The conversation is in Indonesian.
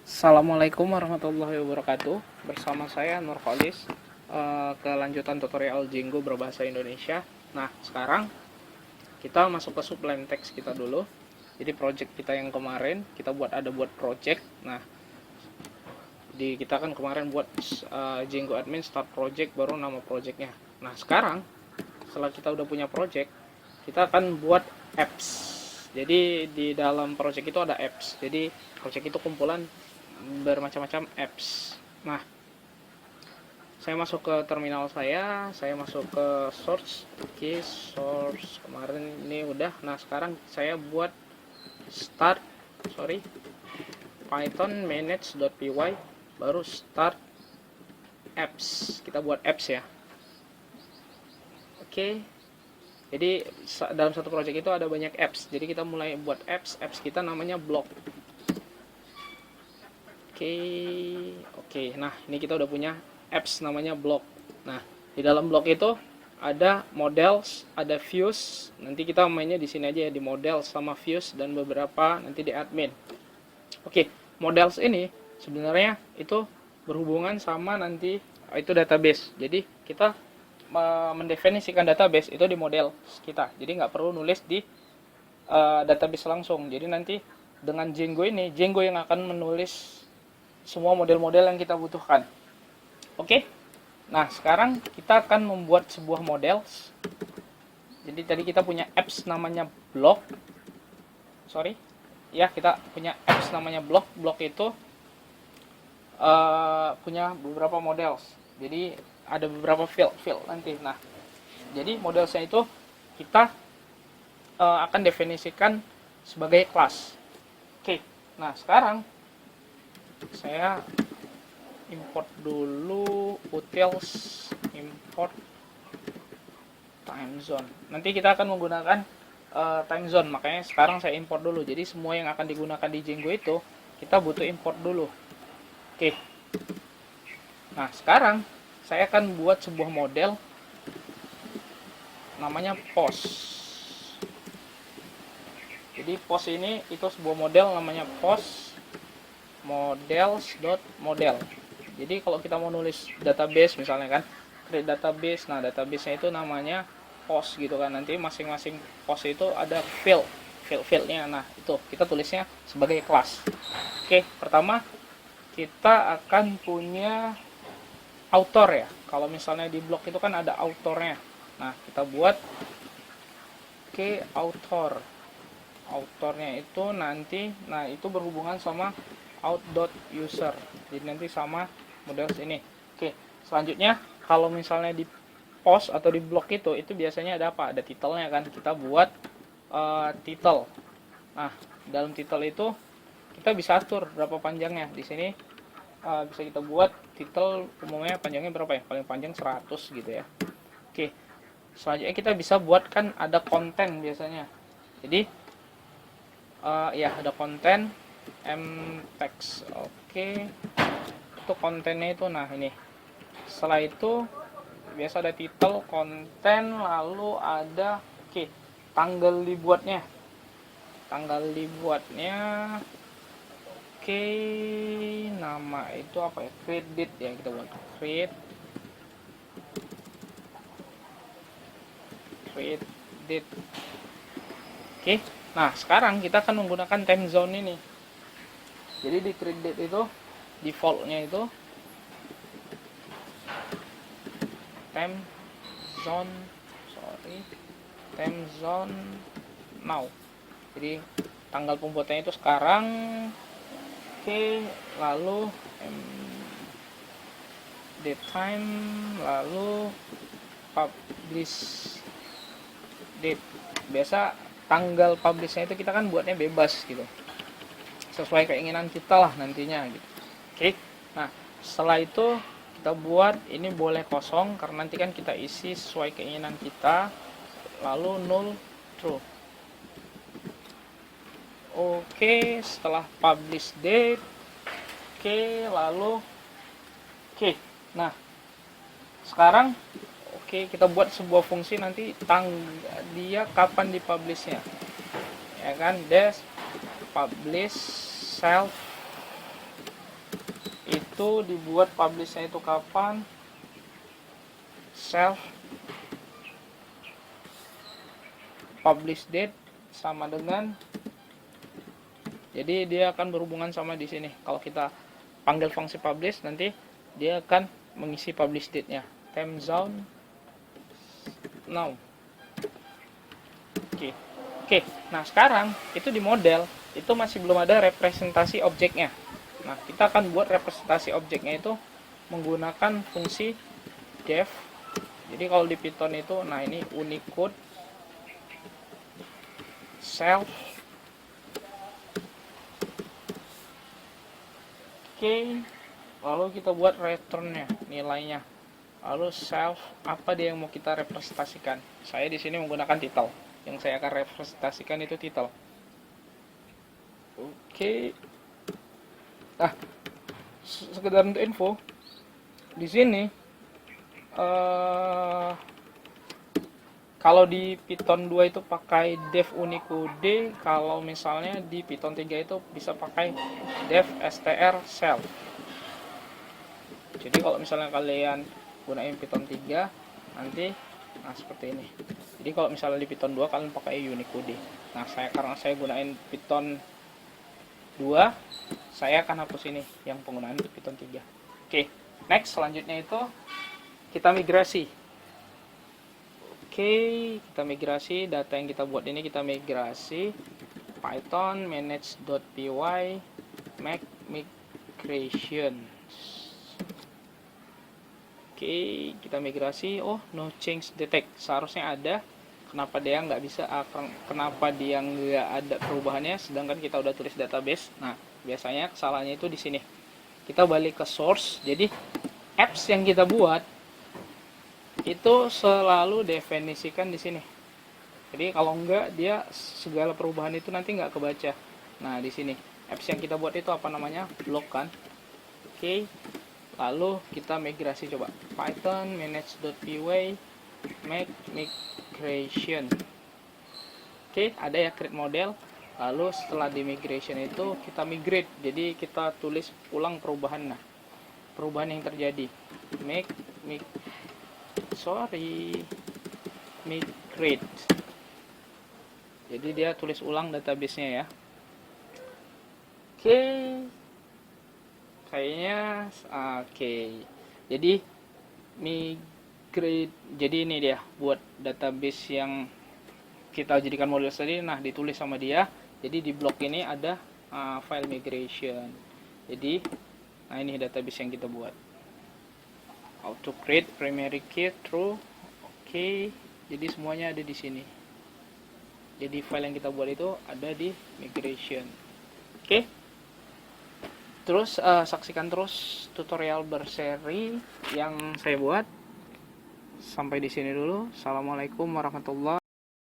Assalamualaikum warahmatullahi wabarakatuh. Bersama saya Nur Kholis, kelanjutan tutorial Django berbahasa Indonesia. Nah, sekarang kita masuk ke sublime text kita dulu. Jadi project kita yang kemarin kita buat project. Nah, kita kan kemarin buat Django admin start project, baru nama projectnya. Nah, sekarang setelah kita udah punya project, kita akan buat apps. Jadi di dalam project itu ada apps. Jadi project itu kumpulan bermacam-macam apps. Nah, saya masuk ke terminal saya masuk ke source. Oke, source kemarin ini udah. Nah, sekarang saya buat python manage.py, baru start apps. Kita buat apps ya. Oke. Jadi dalam satu project itu ada banyak apps. Jadi kita mulai buat apps. Apps kita namanya blog. Oke. Nah, ini kita udah punya apps namanya blog. Nah, di dalam blog itu ada models, ada views. Nanti kita mainnya di sini aja ya, di models sama views, dan beberapa nanti di admin. Oke, models ini sebenarnya itu berhubungan sama nanti itu database. Jadi kita mendefinisikan database itu di model kita. Jadi nggak perlu nulis di database langsung. Jadi nanti dengan Django ini, Django yang akan menulis semua model-model yang kita butuhkan. Oke. Nah, sekarang kita akan membuat sebuah model. Jadi tadi kita punya apps namanya blog. Kita punya apps namanya blog. Blog itu punya beberapa model. Jadi ada beberapa field nanti. Nah, jadi modelsnya itu kita akan definisikan sebagai kelas. Oke. Nah, sekarang saya import dulu utils import time zone. Nanti kita akan menggunakan time zone, makanya sekarang saya import dulu. Jadi semua yang akan digunakan di Django itu kita butuh import dulu. Oke. Nah, sekarang saya akan buat sebuah model namanya post. Jadi post ini itu sebuah model namanya post models.model. Jadi kalau kita mau nulis database misalnya kan, create database. Nah, database-nya itu namanya post gitu kan. Nanti masing-masing post itu ada fieldnya. Nah, itu kita tulisnya sebagai kelas. Oke, pertama kita akan punya author ya. Kalau misalnya di blog itu kan ada authornya. Nah, kita buat authornya itu nanti, nah itu berhubungan sama out.user. Jadi nanti sama model ini. Oke, selanjutnya kalau misalnya di post atau di blog itu biasanya ada apa? Ada titelnya kan. Kita buat title. Nah, dalam title itu kita bisa atur berapa panjangnya. Di sini bisa kita buat title umumnya panjangnya berapa ya? Paling panjang 100 gitu ya. Oke. Selanjutnya kita bisa buat kan ada konten biasanya. Jadi ada konten text. Oke. Itu kontennya itu, nah ini. Setelah itu biasa ada title, konten, lalu ada tanggal dibuatnya. Oke, nama itu apa ya? Create date ya, kita buat create date. Oke. Nah, sekarang kita akan menggunakan time zone ini. Jadi di create date itu defaultnya itu time zone now. Jadi tanggal pembuatannya itu sekarang. Oke, lalu date time, lalu publish date. Biasa tanggal publishnya itu kita kan buatnya bebas gitu, sesuai keinginan kita lah nantinya gitu. Oke. Nah, setelah itu kita buat ini boleh kosong karena nanti kan kita isi sesuai keinginan kita, lalu null true. Oke, setelah publish date. Nah, sekarang kita buat sebuah fungsi nanti dia kapan dipublishnya. Ya kan, publish self itu dibuat publishnya itu kapan, self publish date sama dengan, jadi dia akan berhubungan sama di sini. Kalau kita panggil fungsi publish, nanti dia akan mengisi publish date-nya. Time zone now. Oke. Nah, sekarang itu di model itu masih belum ada representasi objeknya. Nah, kita akan buat representasi objeknya itu menggunakan fungsi def. Jadi kalau di Python itu, nah ini Unicode self. Oke. Lalu kita buat returnnya, nilainya. Lalu self, apa dia yang mau kita representasikan? Saya di sini menggunakan title. Yang saya akan representasikan itu title. Oke. Nah, sekedar untuk info, di sini kalau di Python 2 itu pakai def Unicode, kalau misalnya di Python 3 itu bisa pakai def str self. Jadi kalau misalnya kalian gunain Python 3 nanti, nah seperti ini. Jadi kalau misalnya di Python 2 kalian pakai Unicode. Nah, karena saya gunain Python 2, saya akan hapus ini yang penggunaan di Python 3. Oke, next selanjutnya itu kita migrasi. Oke, kita migrasi data yang kita buat ini, kita migrasi Python manage.py make migration. Oke, kita migrasi. Oh, no change detect, seharusnya ada. Kenapa dia nggak bisa? Kenapa dia nggak ada perubahannya? Sedangkan kita udah tulis database. Nah, biasanya kesalahannya itu di sini. Kita balik ke source. Jadi apps yang kita buat itu selalu definisikan di sini. Jadi kalau enggak, dia segala perubahan itu nanti nggak kebaca. Nah, di sini apps yang kita buat itu apa namanya? Blok kan? Oke. Lalu kita migrasi, coba Python manage.py make migration. Oke, ada ya create model. Lalu setelah di migration itu kita migrate. Jadi kita tulis ulang perubahan. Nah, perubahan yang terjadi migrate. Jadi dia tulis ulang database-nya ya. Oke. Kayaknya oke. Jadi migrate, jadi ini dia buat database yang kita jadikan model tadi. Nah, ditulis sama dia. Jadi di blok ini ada file migration. Jadi nah ini database yang kita buat. Auto create primary key true. Oke. Jadi semuanya ada di sini. Jadi file yang kita buat itu ada di migration. Oke. Terus saksikan terus tutorial berseri yang saya buat. Sampai di sini dulu. Assalamualaikum warahmatullahi wabarakatuh.